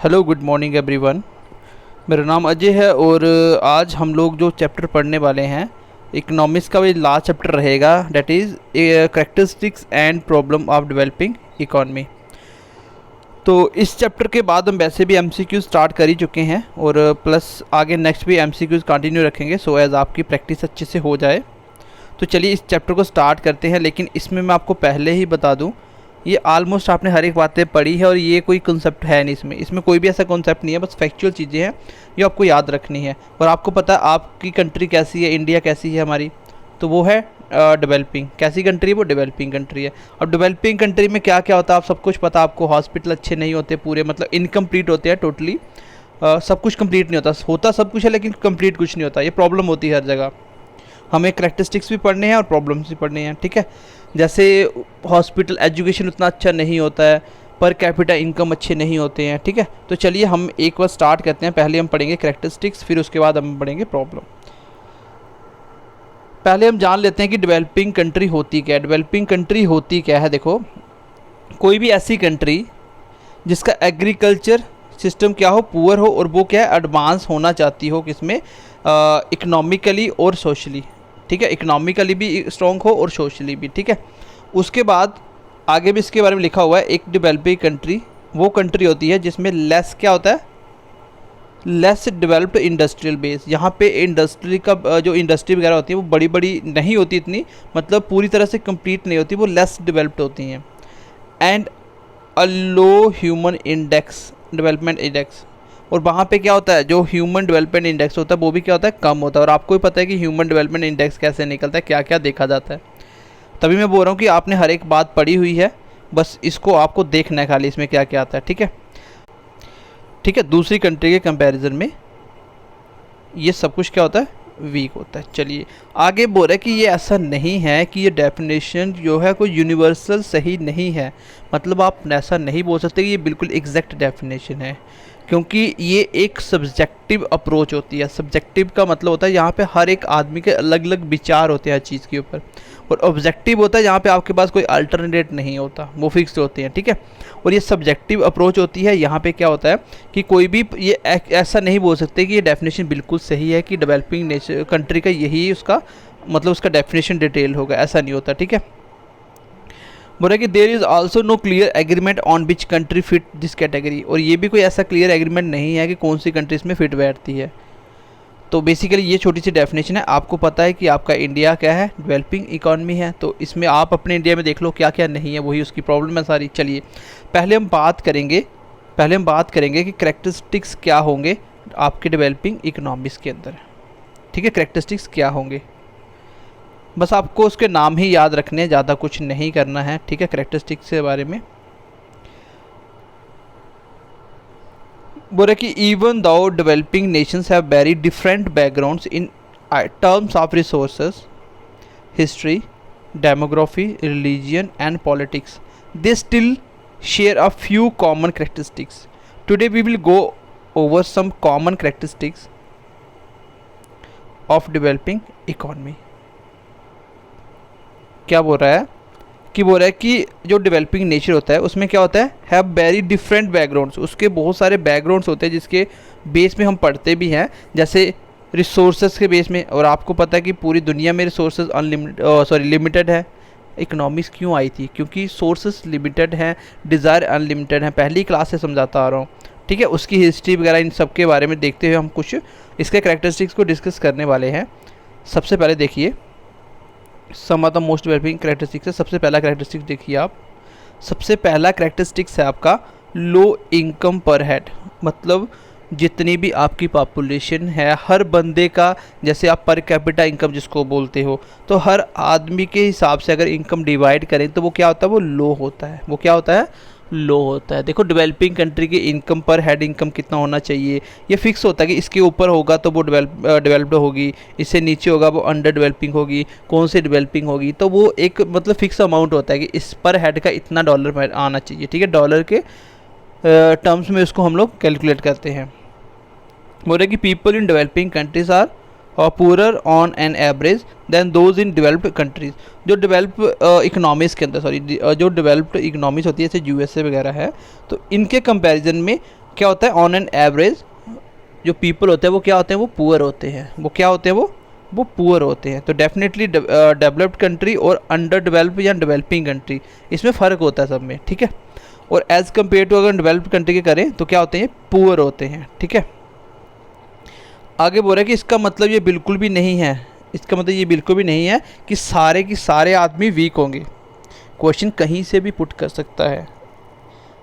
Hello good morning everyone. मेरा नाम अजय है और आज हम लोग जो चैप्टर पढ़ने वाले हैं इकोनॉमिक्स का वही लास्ट चैप्टर रहेगा, that is characteristics and problem of developing economy. तो इस चैप्टर के बाद हम वैसे भी एमसीक्यू स्टार्ट कर ही चुके हैं और प्लस आगे नेक्स्ट भी एमसीक्यूज कंटिन्यू रखेंगे सो एज़ आपकी प्रैक्टिस अच्छे से हो जाए। तो चलिए इस चैप्टर को स्टार्ट करते हैं, लेकिन इसमें मैं आपको पहले ही बता दूं ये ऑलमोस्ट आपने हर एक बातें पढ़ी है और ये कोई कंसेप्ट है नहीं, इसमें कोई भी ऐसा कॉन्सेप्ट नहीं है, बस फैक्चुअल चीज़ें हैं ये आपको याद रखनी है। और आपको पता है आपकी कंट्री कैसी है, इंडिया कैसी है हमारी, तो वो है डेवलपिंग। कैसी कंट्री है वो? डेवलपिंग कंट्री है। अब डेवलपिंग कंट्री में क्या क्या होता है आप सब कुछ पता, आपको हॉस्पिटल अच्छे नहीं होते पूरे, मतलब इनकम्प्लीट होते हैं टोटली, सब कुछ कंप्लीट नहीं होता सब कुछ है लेकिन कंप्लीट कुछ नहीं होता। ये प्रॉब्लम होती है हर जगह। हमें करैक्टरिस्टिक्स भी पढ़ने हैं और प्रॉब्लम्स भी पढ़ने हैं, ठीक है। जैसे हॉस्पिटल एजुकेशन उतना अच्छा नहीं होता है, पर कैपिटा इनकम अच्छे नहीं होते हैं, ठीक है। तो चलिए हम एक बार स्टार्ट करते हैं। पहले हम पढ़ेंगे करैक्टरिस्टिक्स, फिर उसके बाद हम पढ़ेंगे प्रॉब्लम। पहले हम जान लेते हैं कि डेवलपिंग कंट्री होती क्या है। डेवलपिंग कंट्री होती क्या है? देखो, कोई भी ऐसी कंट्री जिसका एग्रीकल्चर सिस्टम क्या हो, पुअर हो, और वो क्या है एडवांस होना चाहती हो, किसमें? इकोनॉमिकली और सोशली, ठीक है। इकोनॉमिकली भी स्ट्रॉन्ग हो और सोशली भी, ठीक है। उसके बाद आगे भी इसके बारे में लिखा हुआ है, एक डेवलपिंग कंट्री वो कंट्री होती है जिसमें लेस क्या होता है, लेस डेवलप्ड इंडस्ट्रियल बेस। यहाँ पे इंडस्ट्री का जो इंडस्ट्री वगैरह होती है वो बड़ी बड़ी नहीं होती इतनी, मतलब पूरी तरह से कंप्लीट नहीं होती, वो लेस डेवलप्ड होती हैं। And a low human index, development index. और वहाँ पे क्या होता है, जो ह्यूमन डेवलपमेंट इंडेक्स होता है वो भी क्या होता है, कम होता है। और आपको ही पता है कि ह्यूमन डेवलपमेंट इंडेक्स कैसे निकलता है, क्या क्या देखा जाता है। तभी मैं बोल रहा हूँ कि आपने हर एक बात पढ़ी हुई है, बस इसको आपको देखना है खाली, इसमें क्या क्या आता है, ठीक है। ठीक है, दूसरी कंट्री के कंपैरिजन में ये सब कुछ क्या होता है, वीक होता है। चलिए आगे बोल रहे हैं कि ये ऐसा नहीं है कि ये डेफिनेशन जो है कोई यूनिवर्सल सही नहीं है, मतलब आप ऐसा नहीं बोल सकते कि ये बिल्कुल एग्जैक्ट डेफिनेशन है, क्योंकि ये एक सब्जेक्टिव अप्रोच होती है। सब्जेक्टिव का मतलब होता है यहाँ पे हर एक आदमी के अलग अलग विचार होते हैं हर चीज़ के ऊपर, और ऑब्जेक्टिव होता है जहाँ पे आपके पास कोई अल्टरनेट नहीं होता, वो फिक्स होते हैं, ठीक है। और ये सब्जेक्टिव अप्रोच होती है, यहाँ पे क्या होता है कि कोई भी ये ऐसा नहीं बोल सकते कि ये डेफिनेशन बिल्कुल सही है कि डेवलपिंग नेशन कंट्री का यही उसका मतलब उसका डेफिनेशन डिटेल होगा, ऐसा नहीं होता, ठीक है। बोला कि there is also no clear agreement on which country fit this category, और ये भी कोई ऐसा क्लियर एग्रीमेंट नहीं है कि कौन सी कंट्री इसमें फिट बैठती है। तो बेसिकली ये छोटी सी डेफिनेशन है। आपको पता है कि आपका इंडिया क्या है, डेवलपिंग इकॉनमी है, तो इसमें आप अपने इंडिया में देख लो क्या क्या नहीं है, वही उसकी प्रॉब्लम है सारी। चलिए पहले हम बात करेंगे कि करैक्टरिस्टिक्स क्या होंगे आपके डेवलपिंग इकोनॉमीज़ के अंदर, ठीक है। करैक्टरिस्टिक्स क्या होंगे, बस आपको उसके नाम ही याद रखने हैं, ज़्यादा कुछ नहीं करना है, ठीक है। करैक्टरिस्टिक्स के बारे में बोले कि even though developing Nations have very different backgrounds in terms of resources, history, demography, religion and politics, they still share a few common characteristics. Today we will go over some common characteristics of developing economy. क्या बोल रहा है कि जो developing nature होता है उसमें क्या होता है, हैव वेरी डिफरेंट बैकग्राउंड्स, उसके बहुत सारे बैकग्राउंड्स होते हैं जिसके बेस में हम पढ़ते भी हैं, जैसे रिसोर्सेज के बेस में। और आपको पता है कि पूरी दुनिया में रिसोर्सेज लिमिटेड है। इकोनॉमिक्स क्यों आई थी, क्योंकि सोर्सेस लिमिटेड हैं, डिज़ायर अनलिमिटेड हैं, पहली क्लास से समझाता आ रहा हूँ, ठीक है। उसकी हिस्ट्री वगैरह इन सब के बारे में देखते हुए हम कुछ इसके करैक्टरिस्टिक्स को डिस्कस करने वाले हैं। सबसे पहले देखिए some of the most developing characteristics है। सबसे पहला करैक्टरिस्टिक्स देखिए आप, सबसे पहला करैक्टरिस्टिक्स है आपका लो इनकम पर हेड, मतलब जितनी भी आपकी पॉपुलेशन है हर बंदे का, जैसे आप पर कैपिटा इनकम जिसको बोलते हो, तो हर आदमी के हिसाब से अगर इनकम डिवाइड करें तो वो क्या होता है, वो लो होता है। वो क्या होता है, लो होता है। देखो डेवलपिंग कंट्री की इनकम पर हेड इनकम कितना होना चाहिए, ये फिक्स होता है कि इसके ऊपर होगा तो वो डेवलप्ड होगी, इससे नीचे होगा वो अंडर डेवलपिंग होगी, कौन सी डेवलपिंग होगी, तो वो एक मतलब फिक्स अमाउंट होता है कि इस पर हेड का इतना डॉलर आना चाहिए, ठीक है। डॉलर के टर्म्स में उसको हम लोग कैलकुलेट करते हैं। बोल रहे कि people in developing countries are poorer on an average than those in developed countries. जो डेवलप इकनॉमीज़ के अंदर जो डेवलप्ड इकनॉमीज़ होती है जैसे यूएसए वगैरह है, तो इनके कंपैरिजन में क्या होता है, ऑन एन एवरेज जो पीपल होते हैं वो क्या होते हैं, वो पुअर होते हैं। वो क्या होते हैं, वो पुअर होते हैं। तो डेफिनेटली डेवलप्ड कंट्री और अंडर डेवलप या डेवलपिंग कंट्री, इसमें फ़र्क होता है सब में, ठीक है। और एज़ कम्पेयर टू अगर डेवलप्ड कंट्री के करें तो क्या होते हैं, पुअर होते हैं, ठीक है। आगे बोल रहा है कि इसका मतलब ये बिल्कुल भी नहीं है, इसका मतलब ये बिल्कुल भी नहीं है कि सारे की सारे आदमी वीक होंगे। क्वेश्चन कहीं से भी पुट कर सकता है,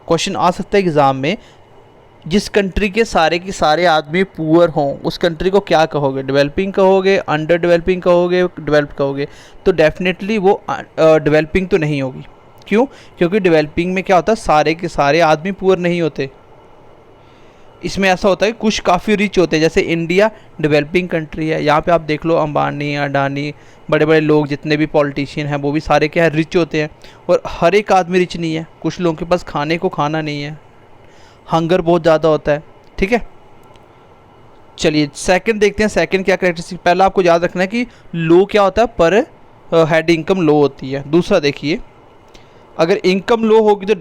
क्वेश्चन आ सकता है एग्ज़ाम में, जिस कंट्री के सारे आदमी पुअर हों उस कंट्री को क्या कहोगे, डेवलपिंग कहोगे, अंडर डेवलपिंग कहोगे, डेवलप्ड कहोगे। तो डेफिनेटली वो डेवलपिंग तो नहीं होगी। क्यों? क्योंकि डेवलपिंग में क्या होता है, सारे के सारे आदमी पुअर नहीं होते। इसमें ऐसा होता है कि कुछ काफ़ी रिच होते हैं, जैसे इंडिया डेवलपिंग कंट्री है, यहाँ पे आप देख लो अंबानी, अडानी, बड़े बड़े लोग जितने भी पॉलिटिशियन हैं वो भी सारे क्या है, रिच होते हैं। और हर एक आदमी रिच नहीं है, कुछ लोगों के पास खाने को खाना नहीं है, हंगर बहुत ज़्यादा होता है, ठीक है। चलिए सेकंड देखते हैं, सेकंड क्या करेक्टरिस्टिक। पहला आपको याद रखना है कि लो क्या होता है, पर हेड इनकम लो होती है। दूसरा देखिए, अगर इनकम लो होगी तो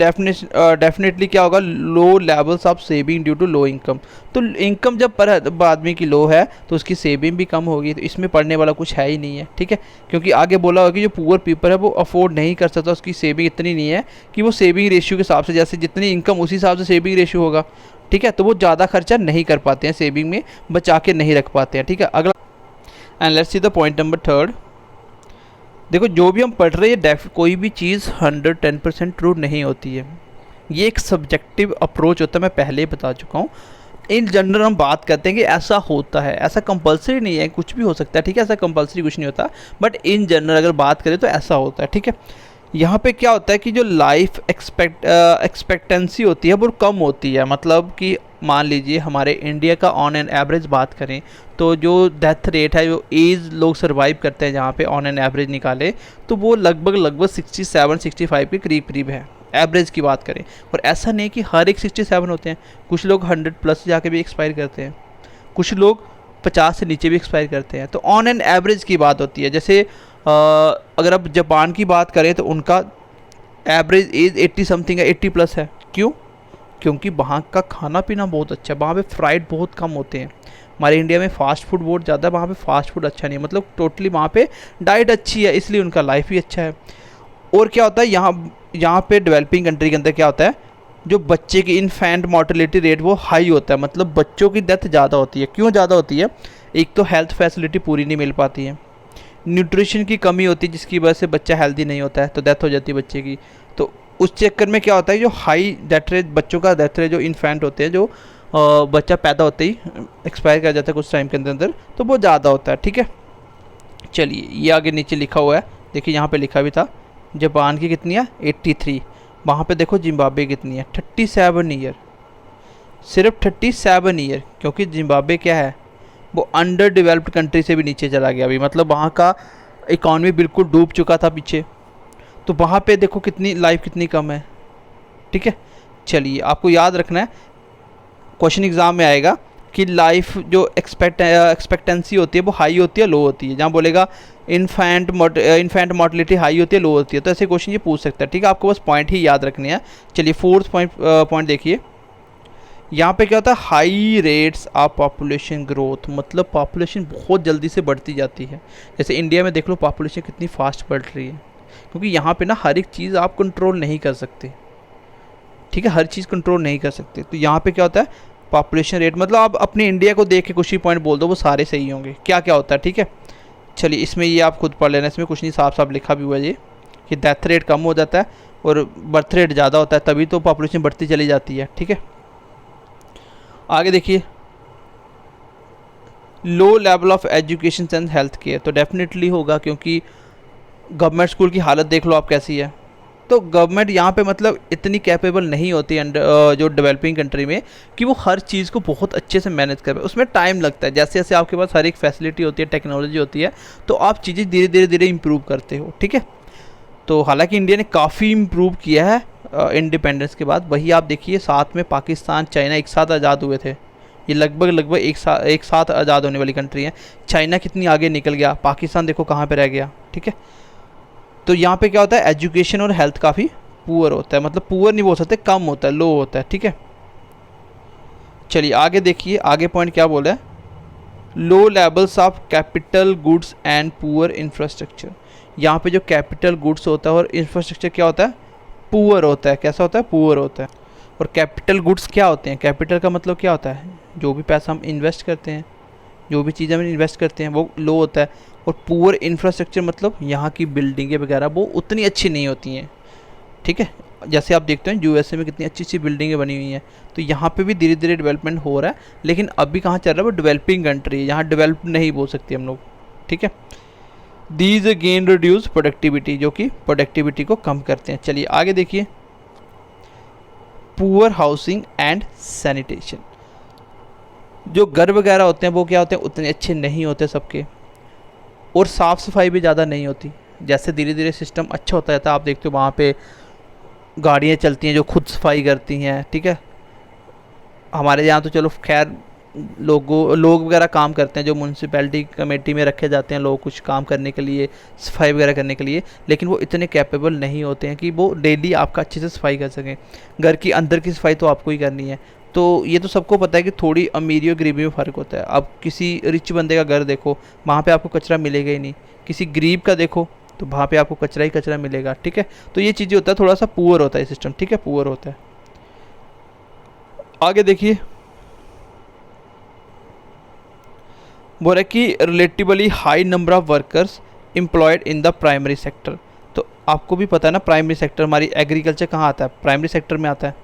डेफिनेटली क्या होगा, low levels of saving due to low income. तो इनकम जब पर आदमी की लो है तो उसकी सेविंग भी कम होगी। तो इसमें पढ़ने वाला कुछ है ही नहीं है, ठीक है। क्योंकि आगे बोला होगा कि जो पुअर पीपल है वो अफोर्ड नहीं कर सकता, उसकी सेविंग इतनी नहीं है कि वो सेविंग रेशियो के हिसाब से, जैसे जितनी इनकम उसी हिसाब से सेविंग रेशियो होगा, ठीक है। तो वो ज़्यादा खर्चा नहीं कर पाते हैं, सेविंग में बचा के नहीं रख पाते हैं, ठीक है। अगला, and let's see the point number third. देखो जो भी हम पढ़ रहे हैं कोई भी चीज़ 110% ट्रू नहीं होती है, ये एक सब्जेक्टिव अप्रोच होता है, मैं पहले ही बता चुका हूँ। इन जनरल हम बात करते हैं कि ऐसा होता है, ऐसा कंपलसरी नहीं है, कुछ भी हो सकता है, ठीक है। ऐसा कंपलसरी कुछ नहीं होता, बट इन जनरल अगर बात करें तो ऐसा होता है, ठीक है। यहाँ पे क्या होता है कि जो लाइफ एक्सपेक्टेंसी होती है वो कम होती है। मतलब कि मान लीजिए हमारे इंडिया का ऑन एन एवरेज बात करें तो जो डेथ रेट है, जो एज लोग सर्वाइव करते हैं जहाँ पे ऑन एन एवरेज निकाले तो वो लगभग 67-65 के करीब करीब है, एवरेज की बात करें। और ऐसा नहीं कि हर एक 67 होते हैं, कुछ लोग 100+ जाके भी एक्सपायर करते हैं, कुछ लोग 50 से नीचे भी एक्सपायर करते हैं। तो ऑन एन एवरेज की बात होती है। जैसे अगर आप जापान की बात करें तो उनका एवरेज एज 80 समथिंग है, 80+ है। क्यों? क्योंकि वहाँ का खाना पीना बहुत अच्छा है, वहाँ पे फ्राइड बहुत कम होते हैं। हमारे इंडिया में फ़ास्ट फूड बहुत ज़्यादा है, वहाँ पे फ़ास्ट फूड अच्छा नहीं है, मतलब टोटली वहाँ पे डाइट अच्छी है, इसलिए उनका लाइफ भी अच्छा है। और क्या होता है यहाँ पे डेवलपिंग कंट्री के अंदर क्या होता है, जो बच्चे की इन्फेंट मोर्टेलिटी रेट वो हाई होता है, मतलब बच्चों की डेथ ज़्यादा होती है। क्यों ज़्यादा होती है? एक तो हेल्थ फैसिलिटी पूरी नहीं मिल पाती है, न्यूट्रिशन की कमी होती है जिसकी वजह से बच्चा हेल्दी नहीं होता है, तो डेथ हो जाती है बच्चे की। तो उस चक्कर में क्या होता है, जो हाई डेथ रेट बच्चों का डेथ रेट, जो इन्फेंट होते हैं, जो बच्चा पैदा होते ही एक्सपायर कर जाता है कुछ टाइम के अंदर, तो वो ज़्यादा होता है, ठीक है। चलिए ये आगे नीचे लिखा हुआ है, देखिए यहाँ पे लिखा भी था, जापान की कितनी है 83, वहाँ पे देखो जिम्बाब्वे कितनी है 37 ईयर, सिर्फ 37 ईयर। क्योंकि जिम्बाब्वे क्या है, वो अंडर डेवलप्ड कंट्री से भी नीचे चला गया अभी, मतलब वहाँ का इकॉनमी बिल्कुल डूब चुका था पीछे। तो वहाँ पे देखो कितनी लाइफ कितनी कम है, ठीक है। चलिए आपको याद रखना है, क्वेश्चन एग्ज़ाम में आएगा कि लाइफ जो एक्सपेक्टेंसी होती है वो हाई होती है लो होती है। जहाँ बोलेगा इन्फेंट मोर्टेलिटी हाई होती है लो होती है, तो ऐसे क्वेश्चन ये पूछ सकता है, ठीक है। आपको बस पॉइंट ही याद रखने हैं। चलिए फोर्थ पॉइंट देखिए, यहाँ पे क्या होता है, high rates of population growth, मतलब पॉपुलेशन बहुत जल्दी से बढ़ती जाती है। जैसे इंडिया में देख लो पॉपुलेशन कितनी फास्ट बढ़ रही है, क्योंकि यहाँ पे ना हर एक चीज़ आप कंट्रोल नहीं कर सकते, ठीक है, हर चीज़ कंट्रोल नहीं कर सकते। तो यहाँ पे क्या होता है, पॉपुलेशन रेट, मतलब आप अपने इंडिया को देख के कुछ ही पॉइंट बोल दो, वो सारे सही होंगे, क्या क्या होता है, ठीक है। चलिए इसमें ये आप खुद पढ़ लेना, इसमें कुछ नहीं, साफ साफ लिखा भी हुआ है ये कि डेथ रेट कम हो जाता है और बर्थ रेट ज़्यादा होता है, तभी तो पॉपुलेशन बढ़ती चली जाती है, ठीक है। आगे देखिए, low level of education and health care, तो डेफिनेटली होगा, क्योंकि गवर्नमेंट स्कूल की हालत देख लो आप कैसी है। तो गवर्नमेंट यहाँ पे मतलब इतनी कैपेबल नहीं होती जो डेवलपिंग कंट्री में कि वो हर चीज़ को बहुत अच्छे से मैनेज कर पाए, उसमें टाइम लगता है। जैसे जैसे आपके पास हर एक फैसिलिटी होती है, टेक्नोलॉजी होती है, तो आप चीज़ें धीरे धीरे इंप्रूव करते हो, ठीक है। तो हालांकि इंडिया ने काफ़ी इम्प्रूव किया है इंडिपेंडेंस के बाद। वही आप देखिए, साथ में पाकिस्तान चाइना एक साथ आज़ाद हुए थे, ये लगभग एक साथ आज़ाद होने वाली कंट्री है। चाइना कितनी आगे निकल गया, पाकिस्तान देखो कहाँ पे रह गया, ठीक है। तो यहाँ पे क्या होता है, एजुकेशन और हेल्थ काफ़ी पुअर होता है, मतलब पुअर नहीं बोल सकते, कम होता है, लो होता है, ठीक है। चलिए आगे देखिए, आगे पॉइंट क्या बोला है, लो levels of capital goods and poor infrastructure. यहाँ पे जो कैपिटल गुड्स होता है और इंफ्रास्ट्रक्चर क्या होता है, पुअर होता है। कैसा होता है, पुअर होता है। और कैपिटल गुड्स क्या होते हैं, कैपिटल का मतलब क्या होता है, जो भी पैसा हम इन्वेस्ट करते हैं, जो भी चीज़ हम इन्वेस्ट करते हैं वो लो होता है। और पुअर इंफ्रास्ट्रक्चर मतलब यहाँ की बिल्डिंगें वगैरह वो उतनी अच्छी नहीं होती हैं, ठीक है। जैसे आप देखते हैं यूएसए में कितनी अच्छी अच्छी बिल्डिंगें बनी हुई हैं, तो यहाँ पे भी धीरे धीरे डेवलपमेंट हो रहा है, लेकिन अभी कहाँ चल रहा है, वो डेवलपिंग कंट्री है, यहाँ डेवलप नहीं बोल सकते हम लोग, ठीक है। दीज अगेन रिड्यूस प्रोडक्टिविटी, जो कि प्रोडक्टिविटी को कम करते हैं। चलिए आगे देखिए, पुअर हाउसिंग एंड सैनिटेशन। जो घर वगैरह होते हैं वो क्या होते हैं, उतने अच्छे नहीं होते सबके, और साफ़ सफाई भी ज़्यादा नहीं होती। जैसे धीरे धीरे सिस्टम अच्छा होता जाता है, आप देखते हो वहाँ पे गाड़ियाँ चलती हैं जो खुद सफाई करती हैं, ठीक है। हमारे यहाँ तो चलो खैर लोग वगैरह काम करते हैं, जो म्यूनसिपैलिटी कमेटी में रखे जाते हैं लोग कुछ काम करने के लिए, सफाई वगैरह करने के लिए, लेकिन वो इतने कैपेबल नहीं होते हैं कि वो डेली आपका अच्छे से सफाई कर सकें। घर की अंदर की सफाई तो आपको ही करनी है। तो ये तो सबको पता है कि थोड़ी अमीरी और गरीबी में फ़र्क होता है। अब किसी रिच बंदे का घर देखो, वहाँ पे आपको कचरा मिलेगा ही नहीं। किसी गरीब का देखो तो वहाँ पे आपको कचरा ही कचरा मिलेगा, ठीक है। तो ये चीज़ें होता है, थोड़ा सा पुअर होता है सिस्टम, ठीक है, पुअर होता है। आगे देखिए, बोल रहा है कि relatively high number of workers employed in the primary sector. तो आपको भी पता है ना, प्राइमरी सेक्टर हमारी एग्रीकल्चर कहाँ आता है, प्राइमरी सेक्टर में आता है।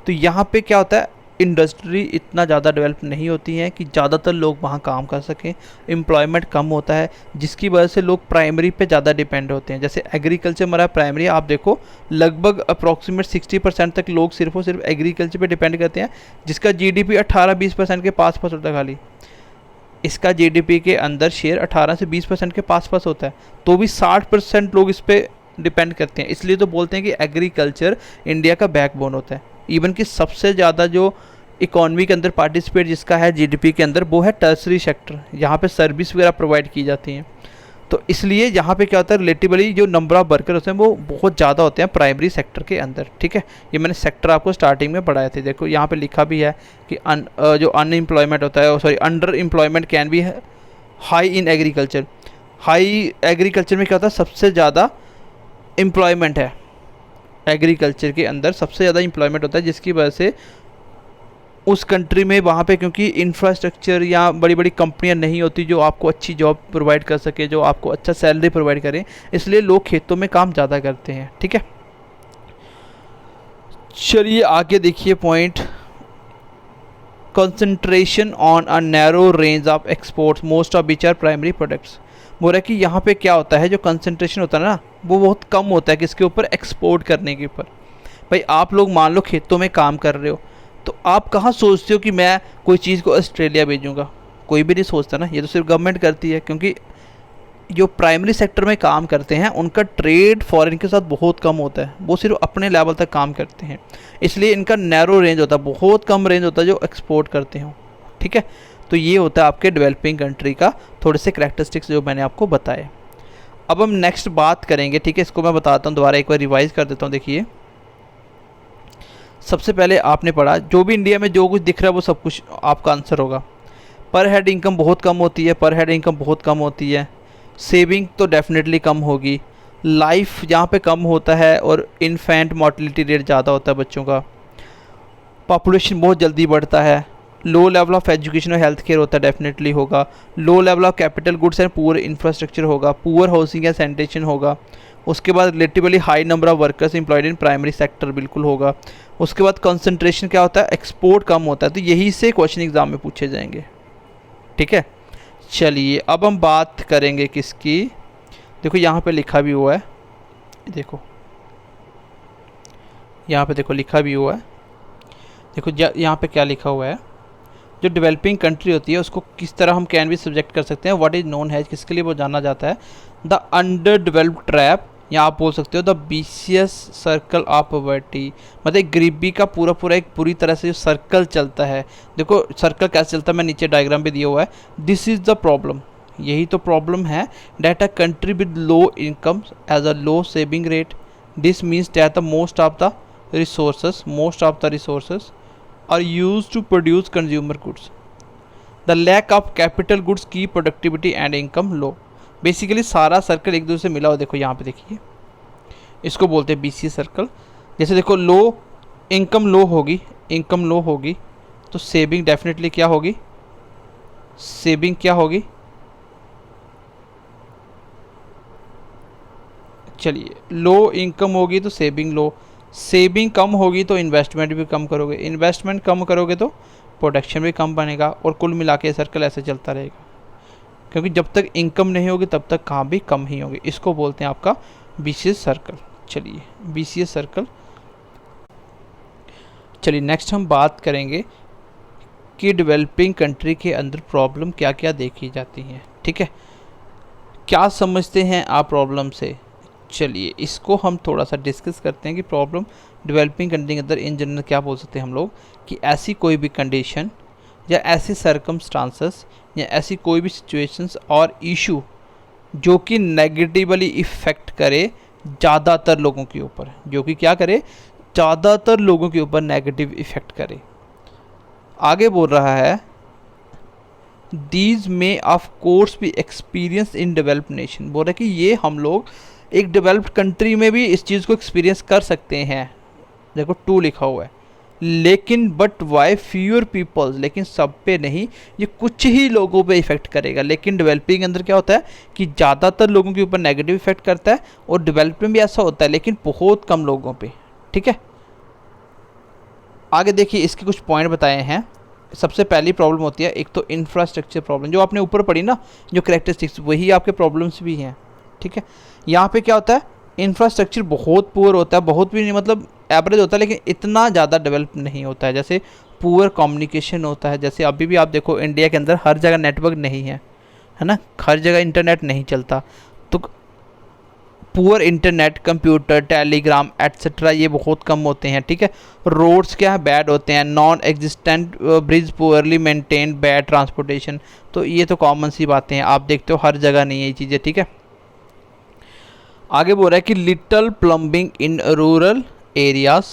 तो यहाँ पे क्या होता है, इंडस्ट्री इतना ज़्यादा डेवलप नहीं होती है कि ज़्यादातर लोग वहाँ काम कर सकें, एम्प्लॉयमेंट कम होता है, जिसकी वजह से लोग प्राइमरी पे ज़्यादा डिपेंड होते हैं। जैसे एग्रीकल्चर हमारा प्राइमरी, आप देखो लगभग अप्रॉक्सीमेट 60% तक लोग सिर्फ और सिर्फ एग्रीकल्चर पे डिपेंड करते हैं, जिसका जीडीपी 18-20% के पास होता है खाली। इसका जीडीपी के अंदर शेयर 18 से 20% के पास होता है, तो भी 60% लोग इस पर डिपेंड करते हैं। इसलिए तो बोलते हैं कि एग्रीकल्चर इंडिया का बैकबोन होता है। इवन कि सबसे ज़्यादा जो इकॉनमी के अंदर पार्टिसिपेट जिसका है जीडीपी के अंदर, वो है टर्सरी सेक्टर, यहाँ पे सर्विस वगैरह प्रोवाइड की जाती हैं। तो इसलिए यहाँ पे क्या होता है, रिलेटिवली जो नंबर ऑफ वर्कर होते हैं वो बहुत ज़्यादा होते हैं प्राइमरी सेक्टर के अंदर, ठीक है। ये मैंने सेक्टर आपको स्टार्टिंग में पढ़ाए थे। देखो यहाँ पे लिखा भी है कि जो अनएम्प्लॉयमेंट होता है, sorry under employment can be high in agriculture. High agriculture में क्या होता है, सबसे ज़्यादा एम्प्लॉयमेंट है एग्रीकल्चर के अंदर, सबसे ज़्यादा एम्प्लॉयमेंट होता है, जिसकी वजह से उस कंट्री में वहाँ पे क्योंकि इंफ्रास्ट्रक्चर या बड़ी बड़ी कंपनियाँ नहीं होती जो आपको अच्छी जॉब प्रोवाइड कर सके, जो आपको अच्छा सैलरी प्रोवाइड करें, इसलिए लोग खेतों में काम ज़्यादा करते हैं, ठीक है। चलिए आगे देखिए point, concentration on a narrow range of exports most of which are primary products. बोल रहा है कि यहाँ पे क्या होता है, जो कंसंट्रेशन होता है ना वो बहुत कम होता है किसके ऊपर, एक्सपोर्ट करने के ऊपर। भाई आप लोग मान लो खेतों में काम कर रहे हो, तो आप कहाँ सोचते हो कि मैं कोई चीज़ को ऑस्ट्रेलिया भेजूँगा, कोई भी नहीं सोचता ना, ये तो सिर्फ गवर्नमेंट करती है। क्योंकि जो प्राइमरी सेक्टर में काम करते हैं उनका ट्रेड फॉरेन के साथ बहुत कम होता है, वो सिर्फ अपने लेवल तक काम करते हैं, इसलिए इनका नैरो रेंज होता है, बहुत कम रेंज होता है जो एक्सपोर्ट करते हो, ठीक है। तो ये होता है आपके डेवलपिंग कंट्री का थोड़े से करैक्टरिस्टिक्स जो मैंने आपको बताए। अब हम नेक्स्ट बात करेंगे, ठीक है, इसको मैं बताता हूँ, दोबारा एक बार रिवाइज कर देता हूँ। देखिए सबसे पहले आपने पढ़ा जो भी इंडिया में जो कुछ दिख रहा है वो सब कुछ आपका आंसर होगा। पर हेड इनकम बहुत कम होती है, पर हेड इनकम बहुत कम होती है, सेविंग तो डेफिनेटली कम होगी, लाइफ यहाँ पे कम होता है, और इन्फेंट मोर्टेलिटी रेट ज़्यादा होता है बच्चों का, पॉपुलेशन बहुत जल्दी बढ़ता है, लो लेवल ऑफ एजुकेशन और हेल्थ केयर होता है, डेफिनेटली होगा, low level of capital goods and poor infrastructure होगा, पुअर हाउसिंग एंड सैनिटेशन होगा, उसके बाद relatively high number of workers employed in primary sector बिल्कुल होगा, उसके बाद कंसंट्रेशन क्या होता है, एक्सपोर्ट कम होता है। तो यही से क्वेश्चन एग्जाम में पूछे जाएंगे, ठीक है। चलिए अब हम बात करेंगे किसकी, देखो यहाँ पे लिखा भी हुआ है, देखो यहाँ पे देखो लिखा भी हुआ है, देखो यहाँ पे क्या लिखा हुआ है, जो डेवलपिंग कंट्री होती है उसको किस तरह हम कैन भी सब्जेक्ट कर सकते हैं, व्हाट इज़ नोन है, किसके लिए वो जाना जाता है, द अंडर डेवलप्ड ट्रैप, या आप बोल सकते हो the vicious circle of poverty, मतलब गरीबी का पूरा पूरा एक पूरी तरह से जो सर्कल चलता है। देखो सर्कल कैसे चलता है, मैं नीचे डायग्राम भी दिया हुआ है, दिस इज़ द प्रॉब्लम, यही तो प्रॉब्लम है, that a country with low income as a low saving rate, this means that the most of the resources are use to produce consumer goods. The lack of capital goods की productivity and income low. Basically सारा circle एक दूसरे से मिला हो, देखो यहाँ पे देखिए, इसको बोलते हैं BCS सर्कल। जैसे देखो लो इनकम लो होगी, इनकम लो होगी तो सेविंग डेफिनेटली क्या होगी, सेविंग क्या होगी, चलिए लो इनकम होगी तो सेविंग लो, सेविंग कम होगी तो इन्वेस्टमेंट भी कम करोगे, इन्वेस्टमेंट कम करोगे तो प्रोडक्शन भी कम बनेगा, और कुल मिला के सर्कल ऐसे चलता रहेगा, क्योंकि जब तक इनकम नहीं होगी तब तक काम भी कम ही होगी। इसको बोलते हैं आपका BCS सर्कल। चलिए BCS सर्कल। चलिए नेक्स्ट हम बात करेंगे कि डेवलपिंग कंट्री के अंदर प्रॉब्लम क्या क्या देखी जाती हैं। ठीक है, क्या समझते हैं आप प्रॉब्लम से, चलिए इसको हम थोड़ा सा डिस्कस करते हैं कि प्रॉब्लम डेवलपिंग कंट्री के अंदर इन जनरल क्या बोल सकते हैं हम लोग, कि ऐसी कोई भी कंडीशन या ऐसी सर्कमस्टांसेस या ऐसी कोई भी सिचुएशंस और इशू जो कि नेगेटिवली इफ़ेक्ट करे ज़्यादातर लोगों के ऊपर, जो कि क्या करे, ज़्यादातर लोगों के ऊपर नेगेटिव इफ़ेक्ट करे। आगे बोल रहा है दीज मे ऑफ कोर्स भी एक्सपीरियंस इन डेवलप्ड नेशन। बोल रहा है कि ये हम लोग एक डेवलप्ड कंट्री में भी इस चीज़ को एक्सपीरियंस कर सकते हैं। देखो टू लिखा हुआ है, लेकिन बट वाई फ्यूअर पीपल्स, लेकिन सब पे नहीं, ये कुछ ही लोगों पे इफेक्ट करेगा। लेकिन डेवलपिंग के अंदर क्या होता है कि ज़्यादातर लोगों के ऊपर नेगेटिव इफेक्ट करता है, और डेवलपमेंट भी ऐसा होता है लेकिन बहुत कम लोगों पे। ठीक है, आगे देखिए इसके कुछ पॉइंट बताए हैं। सबसे पहली प्रॉब्लम होती है एक तो इंफ्रास्ट्रक्चर प्रॉब्लम, जो आपने ऊपर पढ़ी ना, जो कैरेक्टरिस्टिक्स, वही आपके प्रॉब्लम्स भी हैं। ठीक है, यहाँ पे क्या होता है, इंफ्रास्ट्रक्चर बहुत पुअर होता है, बहुत भी नहीं मतलब एवरेज होता है, लेकिन इतना ज़्यादा डेवलप नहीं होता है। जैसे पुअर कम्युनिकेशन होता है, जैसे अभी भी आप देखो इंडिया के अंदर हर जगह नेटवर्क नहीं है, है ना, हर जगह इंटरनेट नहीं चलता, तो poor internet, computer, Telegram etcetera ये बहुत कम होते हैं। ठीक है, रोड्स क्या है, बैड होते हैं, non existent bridge, poorly maintained, bad transportation, तो ये तो कॉमन सी बातें हैं, आप देखते हो हर जगह नहीं है ये चीज़ें। ठीक है, आगे बोल रहा है कि little plumbing in rural areas,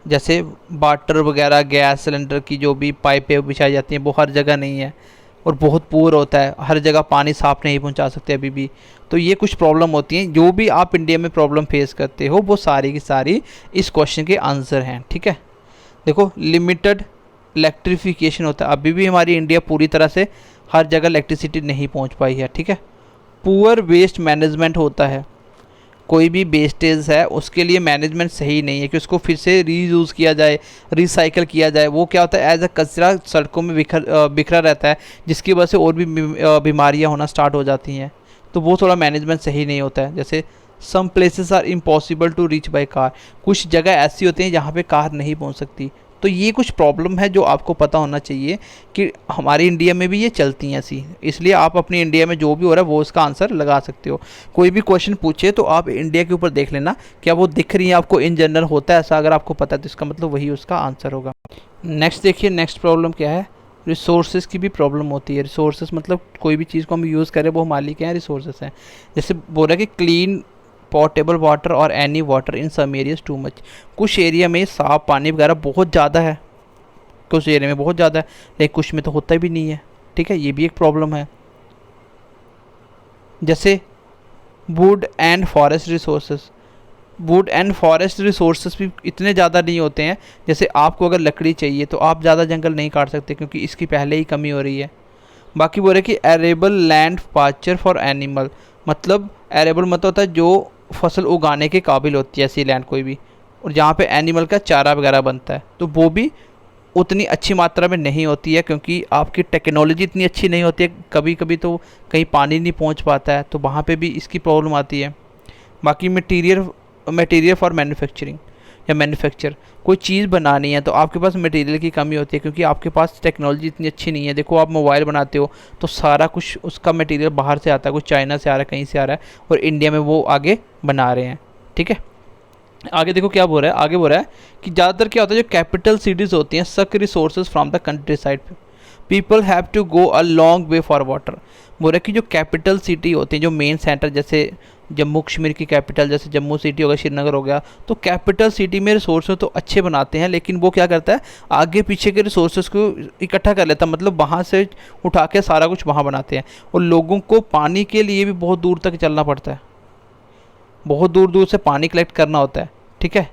जैसे वाटर वगैरह, गैस सिलेंडर की जो भी पाइपें बिछाई जाती हैं वो हर जगह नहीं है, और बहुत पुअर होता है, हर जगह पानी साफ नहीं पहुंचा सकते अभी भी। तो ये कुछ प्रॉब्लम होती हैं, जो भी आप इंडिया में प्रॉब्लम फेस करते हो वो सारी की सारी इस क्वेश्चन के आंसर हैं। ठीक है, देखो लिमिटेड इलेक्ट्रिफिकेशन होता है, अभी भी हमारी इंडिया पूरी तरह से हर जगह इलेक्ट्रिसिटी नहीं पहुँच पाई है। ठीक है, पुअर वेस्ट मैनेजमेंट होता है, कोई भी वेस्टेज है उसके लिए मैनेजमेंट सही नहीं है कि उसको फिर से रीयूज़ किया जाए, रिसाइकल किया जाए, वो क्या होता है एज अ कचरा सड़कों में बिखरा रहता है, जिसकी वजह से और भी बीमारियां होना स्टार्ट हो जाती हैं, तो वो थोड़ा मैनेजमेंट सही नहीं होता है। जैसे some places are impossible to reach by car, कुछ जगह ऐसी होती हैं जहाँ पे कार नहीं पहुँच सकती। तो ये कुछ प्रॉब्लम है जो आपको पता होना चाहिए कि हमारी इंडिया में भी ये चलती हैं ऐसी, इसलिए आप अपनी इंडिया में जो भी हो रहा है वो उसका आंसर लगा सकते हो। कोई भी क्वेश्चन पूछे तो आप इंडिया के ऊपर देख लेना क्या वो दिख रही है आपको, इन जनरल होता है ऐसा, अगर आपको पता है तो इसका मतलब वही उसका आंसर होगा। नेक्स्ट देखिए, नेक्स्ट प्रॉब्लम क्या है, रिसोर्सेज की भी प्रॉब्लम होती है। रिसोर्सेज मतलब कोई भी चीज़ को हम यूज़ करें वो हमारे लिए क्या है, रिसोर्सेज हैं। जैसे बोल रहा है कि क्लीन पोर्टेबल वाटर और any water in some areas too much, कुछ एरिया में साफ पानी वगैरह बहुत ज़्यादा है, कुछ एरिया में बहुत ज़्यादा है, लेकिन कुछ में तो होता भी नहीं है। ठीक है, ये भी एक प्रॉब्लम है। जैसे would and forest resources, would and forest resources भी इतने ज़्यादा नहीं होते हैं। जैसे आपको अगर लकड़ी चाहिए तो आप ज़्यादा जंगल नहीं काट सकते क्योंकि इसकी पहले ही कमी हो रही है। बाकी बोल रहे कि arable land pasture for animal, मतलब एरेबल मतलब होता है जो फसल उगाने के काबिल होती है ऐसी लैंड कोई भी, और जहाँ पे एनिमल का चारा वगैरह बनता है, तो वो भी उतनी अच्छी मात्रा में नहीं होती है क्योंकि आपकी टेक्नोलॉजी इतनी अच्छी नहीं होती है। कभी कभी तो कहीं पानी नहीं पहुँच पाता है, तो वहाँ पे भी इसकी प्रॉब्लम आती है। बाकी मटेरियल फॉर मैन्युफैक्चरिंग या मैन्युफैक्चर, कोई चीज़ बनानी है तो आपके पास मटेरियल की कमी होती है क्योंकि आपके पास टेक्नोलॉजी इतनी अच्छी नहीं है। देखो आप मोबाइल बनाते हो तो सारा कुछ उसका मटेरियल बाहर से आता है, कुछ चाइना से आ रहा है, कहीं से आ रहा है, और इंडिया में वो आगे बना रहे हैं। ठीक है, आगे देखो क्या बोल रहा है, आगे बोल रहा है कि ज़्यादातर क्या होता है जो कैपिटल सिटीज़ होती हैं suck resources from the countryside, people have to go a long way for water. बोल रहा है कि जो कैपिटल सिटी होती हैं, जो मेन सेंटर जैसे जम्मू कश्मीर की कैपिटल जैसे जम्मू सिटी हो गया, श्रीनगर हो गया, तो कैपिटल सिटी में रिसोर्सेज तो अच्छे बनाते हैं, लेकिन वो क्या करता है आगे पीछे के रिसोर्सेज को इकट्ठा कर लेता है, मतलब वहाँ से उठा के सारा कुछ वहाँ बनाते हैं। और लोगों को पानी के लिए भी बहुत दूर तक चलना पड़ता है, बहुत दूर दूर से पानी कलेक्ट करना होता है। ठीक है,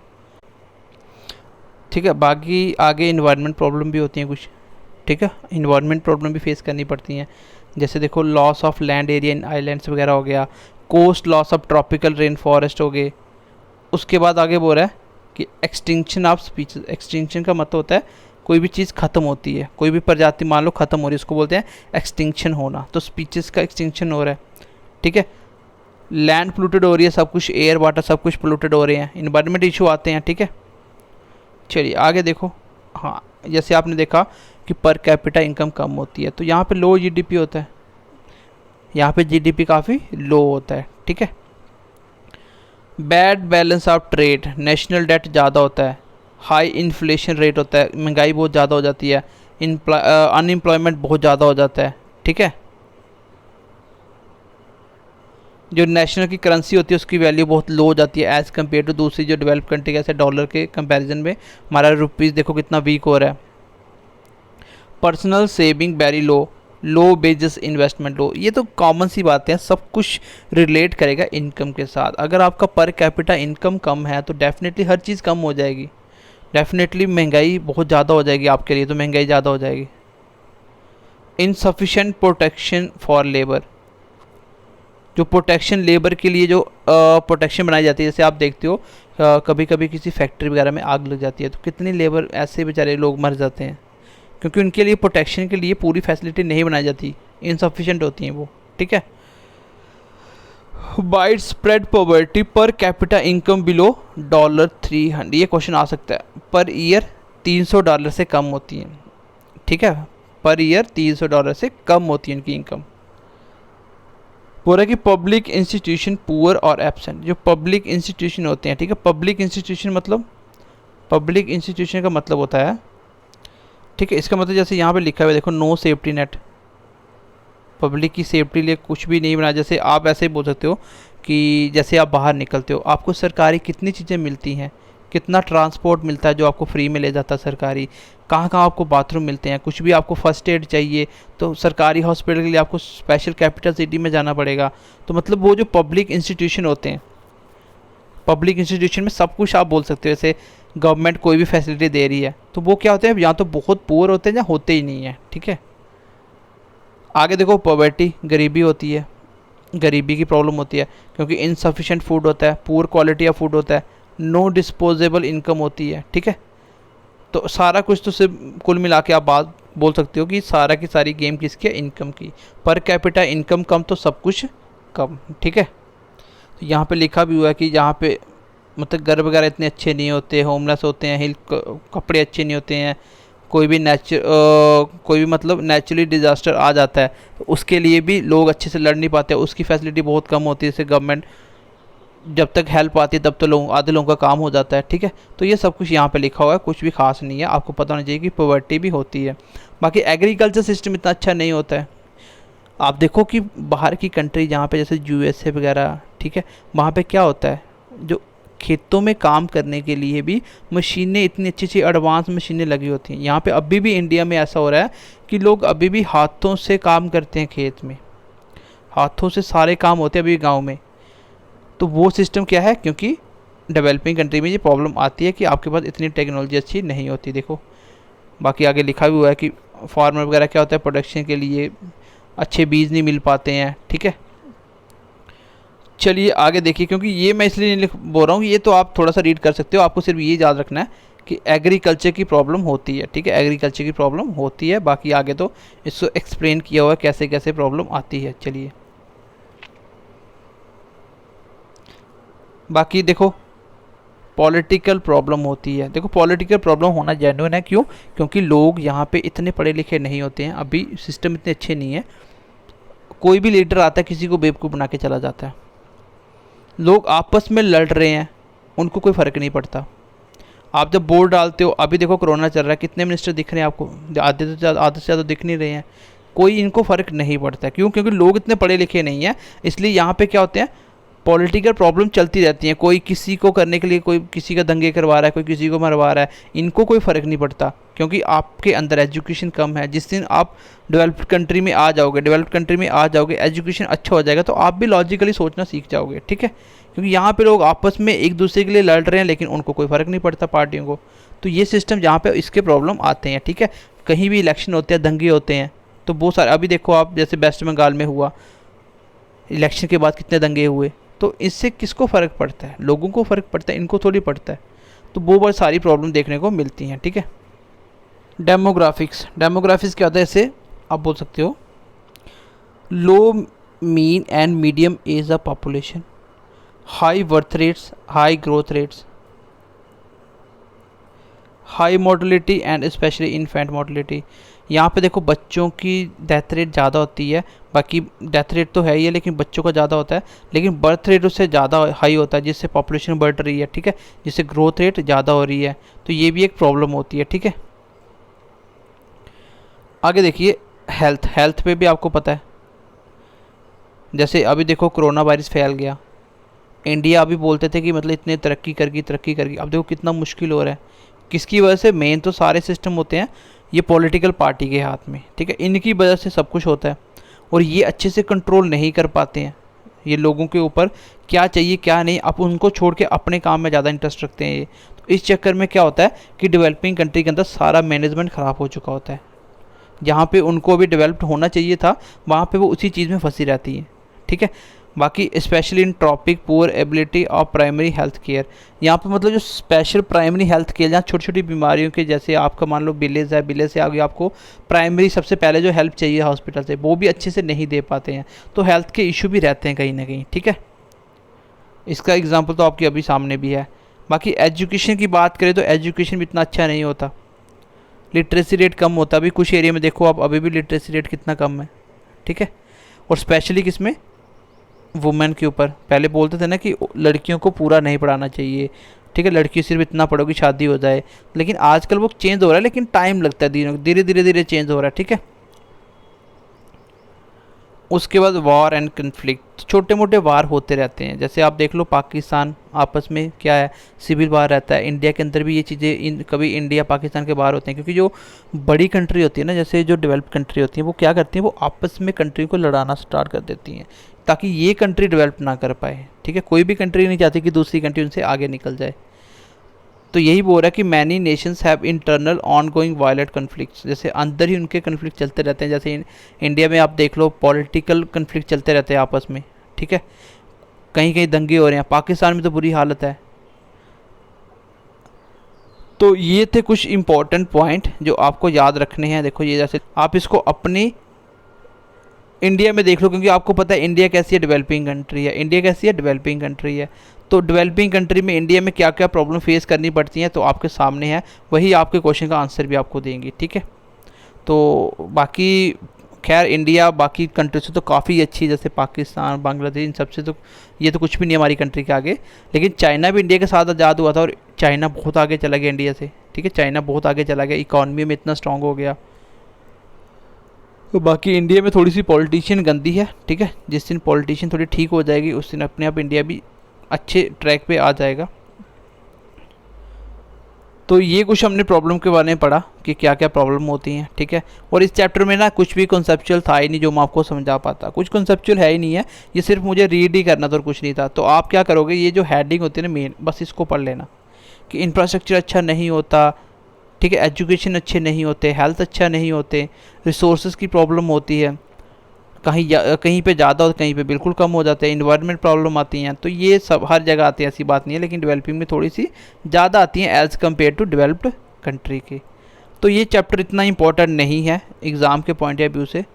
ठीक है। बाकी आगे इन्वायरमेंट प्रॉब्लम भी होती हैं कुछ। ठीक है, इन्वायरमेंट प्रॉब्लम भी फेस करनी पड़ती हैं, जैसे देखो loss of land area in islands वगैरह हो गया, coast loss of tropical rain forest हो गए। उसके बाद आगे बोल रहा है कि एक्सटिंक्शन ऑफ स्पीशीज। एक्सटिंक्शन का मतलब होता है कोई भी चीज़ ख़त्म होती है, कोई भी प्रजाति मान लो ख़त्म हो रही है, उसको बोलते हैं एक्सटिंक्शन होना। तो स्पीशीज़ का एक्सटिंक्शन हो रहा है। ठीक है, लैंड पोल्यूटेड हो रही है, सब कुछ एयर वाटर सब कुछ पोल्यूटेड हो रहे हैं, इन्वायरमेंट इशू आते हैं। ठीक है, चलिए आगे देखो। हाँ, जैसे आपने देखा कि पर कैपिटा इनकम कम होती है, तो यहाँ पे लो जीडीपी होता है, यहाँ पे जीडीपी काफ़ी लो होता है। ठीक है, bad balance of trade, national debt ज़्यादा होता है, हाई इन्फ्लेशन रेट होता है, महंगाई बहुत ज़्यादा हो जाती है, अनएम्प्लॉयमेंट बहुत ज़्यादा हो जाता है। ठीक है, जो नेशनल की करेंसी होती है उसकी वैल्यू बहुत लो हो जाती है एज़ कम्पेयर टू दूसरी जो डेवलप कंट्री जैसे डॉलर के कंपैरिजन में हमारा रुपीज़ देखो कितना वीक हो रहा है। पर्सनल सेविंग वेरी लो, लो बेसिस इन्वेस्टमेंट लो, ये तो कॉमन सी बातें हैं, सब कुछ रिलेट करेगा इनकम के साथ। अगर आपका पर कैपिटा इनकम कम है तो डेफिनेटली हर चीज़ कम हो जाएगी, डेफिनेटली महंगाई बहुत ज़्यादा हो जाएगी आपके लिए, तो महंगाई ज़्यादा हो जाएगी। इनसफिशेंट प्रोटेक्शन फॉर लेबर, जो प्रोटेक्शन लेबर के लिए जो प्रोटेक्शन बनाई जाती है, जैसे आप देखते हो कभी कभी किसी फैक्ट्री वगैरह में आग लग जाती है तो कितनी लेबर ऐसे बेचारे लोग मर जाते हैं, क्योंकि उनके लिए प्रोटेक्शन के लिए पूरी फैसिलिटी नहीं बनाई जाती, इनसफिशेंट होती हैं वो। ठीक है, wide spread poverty, per capita income below $300, ये क्वेश्चन आ सकता है। पर ईयर $300 से कम होती है। ठीक है, पर ईयर $300 से कम होती है उनकी इनकम। बोल रहा है कि पब्लिक इंस्टीट्यूशन पुअर और एब्सेंट, जो पब्लिक इंस्टीट्यूशन होते हैं। ठीक है, पब्लिक इंस्टीट्यूशन मतलब, पब्लिक इंस्टीट्यूशन का मतलब होता है, ठीक है, इसका मतलब जैसे यहाँ पे लिखा हुआ है देखो, नो सेफ्टी नेट, पब्लिक की सेफ्टी लिए कुछ भी नहीं बना। जैसे आप ऐसे ही बोल सकते हो कि जैसे आप बाहर निकलते हो आपको सरकारी कितनी चीज़ें मिलती हैं, कितना ट्रांसपोर्ट मिलता है जो आपको फ्री में ले जाता है सरकारी, कहाँ कहाँ आपको बाथरूम मिलते हैं, कुछ भी आपको फर्स्ट एड चाहिए तो सरकारी हॉस्पिटल के लिए आपको स्पेशल कैपिटल सिटी में जाना पड़ेगा। तो मतलब वो जो पब्लिक इंस्टीट्यूशन होते हैं, पब्लिक इंस्टीट्यूशन में सब कुछ आप बोल सकते हो। जैसे गवर्नमेंट कोई भी फैसिलिटी दे रही है तो वो क्या होते हैं, या तो बहुत पुअर होते हैं या होते ही नहीं है। ठीक है, आगे देखो पॉवर्टी, गरीबी होती है, गरीबी की प्रॉब्लम होती है क्योंकि इनसफिशेंट फूड होता है, पुअर क्वालिटी ऑफ फूड होता है, नो डिस्पोजेबल इनकम होती है। ठीक है, तो सारा कुछ तो सिर्फ कुल मिला के आप बात बोल सकते हो कि सारा की सारी गेम किसकी है, इनकम की। पर कैपिटा इनकम कम तो सब कुछ कम। ठीक है, तो यहाँ पे लिखा भी हुआ है कि यहाँ पे मतलब घर वगैरह इतने अच्छे नहीं होते, होमलेस होते हैं, कपड़े अच्छे नहीं होते हैं, कोई भी कोई भी मतलब नेचुरली डिज़ास्टर आ जाता है तो उसके लिए भी लोग अच्छे से लड़ नहीं पाते, उसकी फैसिलिटी बहुत कम होती है। जैसे गवर्नमेंट जब तक हेल्प आती है तब तो आधे लोगों का काम हो जाता है। ठीक है, तो ये सब कुछ यहाँ पे लिखा हुआ है, कुछ भी खास नहीं है, आपको पता होना चाहिए कि पॉवर्टी भी होती है। बाकी एग्रीकल्चर सिस्टम इतना अच्छा नहीं होता है। आप देखो कि बाहर की कंट्री जहाँ पे जैसे USA वगैरह, ठीक है, वहाँ पे क्या होता है, जो खेतों में काम करने के लिए भी मशीनें इतनी अच्छी अच्छी एडवांस मशीनें लगी होती हैं। यहाँ पे अभी भी इंडिया में ऐसा हो रहा है कि लोग अभी भी हाथों से काम करते हैं, खेत में हाथों से सारे काम होते हैं अभी गाँव में। तो वो सिस्टम क्या है, क्योंकि डेवलपिंग कंट्री में ये प्रॉब्लम आती है कि आपके पास इतनी टेक्नोलॉजी अच्छी नहीं होती। देखो बाकी आगे लिखा भी हुआ है कि फार्मर वगैरह क्या होता है, प्रोडक्शन के लिए अच्छे बीज नहीं मिल पाते हैं। ठीक है, चलिए आगे देखिए, क्योंकि ये मैं इसलिए नहीं बोल रहा हूँ, ये तो आप थोड़ा सा रीड कर सकते हो, आपको सिर्फ ये याद रखना है कि एग्रीकल्चर की प्रॉब्लम होती है। ठीक है, एग्रीकल्चर की प्रॉब्लम होती है, बाकी आगे तो इसको एक्सप्लेन किया हुआ है कैसे कैसे प्रॉब्लम आती है। चलिए बाकी देखो पॉलिटिकल प्रॉब्लम होती है। देखो पॉलिटिकल प्रॉब्लम होना जेन्युइन है, क्यों, क्योंकि लोग यहाँ पे इतने पढ़े लिखे नहीं होते हैं, अभी सिस्टम इतने अच्छे नहीं है। कोई भी लीडर आता है किसी को बेवकूफ़ बना के चला जाता है, लोग आपस में लड़ रहे हैं, उनको कोई फ़र्क नहीं पड़ता। आप जब वोट डालते हो, अभी देखो कोरोना चल रहा है, कितने मिनिस्टर दिख रहे हैं आपको, आधे से ज़्यादा दिख नहीं रहे हैं, कोई इनको फ़र्क नहीं पड़ता। क्यों, क्योंकि लोग इतने पढ़े लिखे नहीं हैं, इसलिए यहाँ पे क्या होते हैं, पॉलिटिकल प्रॉब्लम चलती रहती हैं, कोई किसी को करने के लिए, कोई किसी का दंगे करवा रहा है, कोई किसी को मरवा रहा है, इनको कोई फ़र्क नहीं पड़ता, क्योंकि आपके अंदर एजुकेशन कम है। जिस दिन आप डेवलप्ड कंट्री में आ जाओगे, एजुकेशन अच्छा हो जाएगा, तो आप भी लॉजिकली सोचना सीख जाओगे, ठीक है। क्योंकि यहाँ पे लोग आपस में एक दूसरे के लिए लड़ रहे हैं, लेकिन उनको कोई फ़र्क नहीं पड़ता पार्टियों को। तो ये सिस्टम जहाँ पे इसके प्रॉब्लम आते हैं, ठीक है। कहीं भी इलेक्शन होते हैं, दंगे होते हैं, तो बहुत सारे, अभी देखो आप, जैसे वेस्ट बंगाल में हुआ, इलेक्शन के बाद कितने दंगे हुए, तो इससे किसको फ़र्क पड़ता है? लोगों को फ़र्क पड़ता है, इनको थोड़ी पड़ता है। तो वो बहुत सारी प्रॉब्लम देखने को मिलती हैं, ठीक है। डेमोग्राफिक्स क्या होता है? इसे आप बोल सकते हो low, mean and medium age of population, high birth rates, high growth rates, high mortality and specially infant mortality. यहाँ पे देखो बच्चों की डेथ रेट ज़्यादा होती है, बाकी डेथ रेट तो है ही है, लेकिन बच्चों का ज़्यादा होता है, लेकिन बर्थ रेट उससे ज़्यादा हाई होता है, जिससे पॉपुलेशन बढ़ रही है, ठीक है, जिससे ग्रोथ रेट ज़्यादा हो रही है। तो ये भी एक प्रॉब्लम होती है, ठीक है। आगे देखिए हेल्थ पे भी आपको पता है, जैसे अभी देखो कोरोना वायरस फैल गया, इंडिया अभी बोलते थे कि मतलब इतने तरक्की करगी, अब देखो कितना मुश्किल हो रहा है। किसकी वजह से? मेन तो सारे सिस्टम होते हैं ये पॉलिटिकल पार्टी के हाथ में, ठीक है, इनकी वजह से सब कुछ होता है, और ये अच्छे से कंट्रोल नहीं कर पाते हैं। ये लोगों के ऊपर क्या चाहिए क्या नहीं, अब उनको छोड़ के अपने काम में ज़्यादा इंटरेस्ट रखते हैं ये। तो इस चक्कर में क्या होता है कि डेवलपिंग कंट्री के अंदर सारा मैनेजमेंट ख़राब हो चुका होता है। जहाँ पे उनको अभी डेवलप्ड होना चाहिए था, वहाँ पे वो उसी चीज़ में फंसी रहती है, ठीक है। बाकी specially in topic poor ability of primary health care, यहाँ पे मतलब जो स्पेशल प्राइमरी हेल्थ केयर, जहाँ छोटी छोटी बीमारियों के, जैसे आपका मान लो विलेज है, विलेज से आगे आपको प्राइमरी सबसे पहले जो हेल्प चाहिए हॉस्पिटल से, वो भी अच्छे से नहीं दे पाते हैं। तो हेल्थ के इशू भी रहते हैं कहीं ना कहीं, ठीक है। इसका एग्जाम्पल तो आपके अभी सामने भी है। बाकी एजुकेशन की बात करें तो एजुकेशन भी इतना अच्छा नहीं होता, लिटरेसी रेट कम होता है। अभी कुछ एरिया में देखो आप, अभी भी लिटरेसी रेट कितना कम है, ठीक है। और स्पेशली किसमें? वुमेन के ऊपर। पहले बोलते थे ना कि लड़कियों को पूरा नहीं पढ़ाना चाहिए, ठीक है, लड़की सिर्फ इतना पढ़ोगी शादी हो जाए, लेकिन आजकल वो चेंज हो रहा है, लेकिन टाइम लगता है, धीरे चेंज हो रहा है, ठीक है। उसके बाद वार एंड कन्फ्लिक्ट, छोटे मोटे वार होते रहते हैं, जैसे आप देख लो पाकिस्तान आपस में क्या है, सिविल वार रहता है। इंडिया के अंदर भी ये चीज़ें कभी इंडिया पाकिस्तान के बाहर होते हैं, क्योंकि जो बड़ी कंट्री होती है ना, जैसे जो डेवलप्ड कंट्री होती है, वो क्या करती हैं, वो आपस में कंट्री को लड़ाना स्टार्ट कर देती हैं, ताकि ये कंट्री डेवलप ना कर पाए, ठीक है। कोई भी कंट्री नहीं चाहती कि दूसरी कंट्री उनसे आगे निकल जाए। तो यही बोल रहा है कि many Nations have internal on going violent conflicts, जैसे अंदर ही उनके कन्फ्लिक्ट चलते रहते हैं। जैसे इंडिया में आप देख लो पॉलिटिकल कन्फ्लिक्ट चलते रहते हैं आपस में, ठीक है, कहीं कहीं दंगे हो रहे हैं। पाकिस्तान में तो बुरी हालत है। तो ये थे कुछ इंपॉर्टेंट पॉइंट जो आपको याद रखने हैं। देखो ये जैसे आप इसको अपनी इंडिया में देख लो, क्योंकि आपको पता है इंडिया कैसी है, डेवलपिंग कंट्री है। इंडिया कैसी है, डेवलपिंग कंट्री है। तो डेवलपिंग कंट्री में इंडिया में क्या क्या प्रॉब्लम फेस करनी पड़ती हैं, तो आपके सामने है, वही आपके क्वेश्चन का आंसर भी आपको देंगी, ठीक है। तो बाकी खैर इंडिया बाकी कंट्री से तो काफ़ी अच्छी, जैसे पाकिस्तान, बांग्लादेश, इन सबसे तो ये तो कुछ भी नहीं हमारी कंट्री के आगे। लेकिन चाइना भी इंडिया के साथ आज़ाद हुआ था, और चाइना बहुत आगे चला गया इंडिया से, ठीक है। चाइना बहुत आगे चला गया, इकॉनमी में इतना स्ट्रॉन्ग हो गया। तो बाकी इंडिया में थोड़ी सी पॉलिटिशियन गंदी है, ठीक है। जिस दिन पॉलिटिशियन थोड़ी ठीक हो जाएगी, उस दिन अपने आप इंडिया भी अच्छे ट्रैक पे आ जाएगा। तो ये कुछ हमने प्रॉब्लम के बारे में पढ़ा कि क्या क्या प्रॉब्लम होती हैं, ठीक है। और इस चैप्टर में ना कुछ भी कॉन्सेप्चुअल था ही नहीं जो मैं आपको समझा पाता, कुछ कॉन्सेप्चुअल है ही नहीं है, ये सिर्फ मुझे रीड ही करना था और कुछ नहीं था। तो आप क्या करोगे, ये जो हेडिंग होती है ना मेन, बस इसको पढ़ लेना कि इंफ्रास्ट्रक्चर अच्छा नहीं होता, ठीक है, एजुकेशन अच्छे नहीं होते, हेल्थ अच्छा नहीं होते, रिसोर्सेज की प्रॉब्लम होती है, कहीं पे ज़्यादा और कहीं पे बिल्कुल कम हो जाते हैं, इन्वायरमेंट प्रॉब्लम आती हैं। तो ये सब हर जगह आती है, ऐसी बात नहीं है, लेकिन डेवलपिंग में थोड़ी सी ज़्यादा आती हैं as compare to developed country के। तो ये चैप्टर इतना इंपॉर्टेंट नहीं है एग्ज़ाम के पॉइंट ऑफ व्यू से,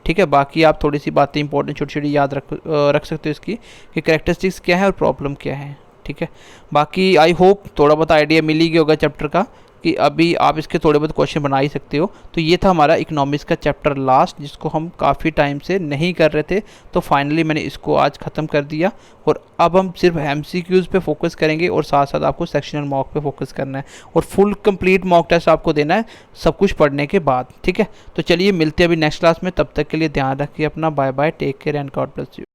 ठीक है। बाकी आप थोड़ी सी बातें इंपॉर्टेंट छोटी छोटी याद रख सकते हो इसकी, कि कैरेक्टरिस्टिक्स क्या है और प्रॉब्लम क्या है, ठीक है। बाकी आई होप थोड़ा बहुत आइडिया मिल ही गया होगा चैप्टर का, कि अभी आप इसके थोड़े बहुत क्वेश्चन बना ही सकते हो। तो ये था हमारा इकोनॉमिक्स का चैप्टर लास्ट, जिसको हम काफ़ी टाइम से नहीं कर रहे थे, तो फाइनली मैंने इसको आज ख़त्म कर दिया। और अब हम सिर्फ MCQs पे फोकस करेंगे, और साथ साथ आपको सेक्शनल मॉक पे फोकस करना है, और फुल कंप्लीट मॉक टेस्ट आपको देना है सब कुछ पढ़ने के बाद, ठीक है। तो चलिए मिलते हैं अभी नेक्स्ट क्लास में, तब तक के लिए ध्यान रखिए अपना, bye bye, take care and God bless you.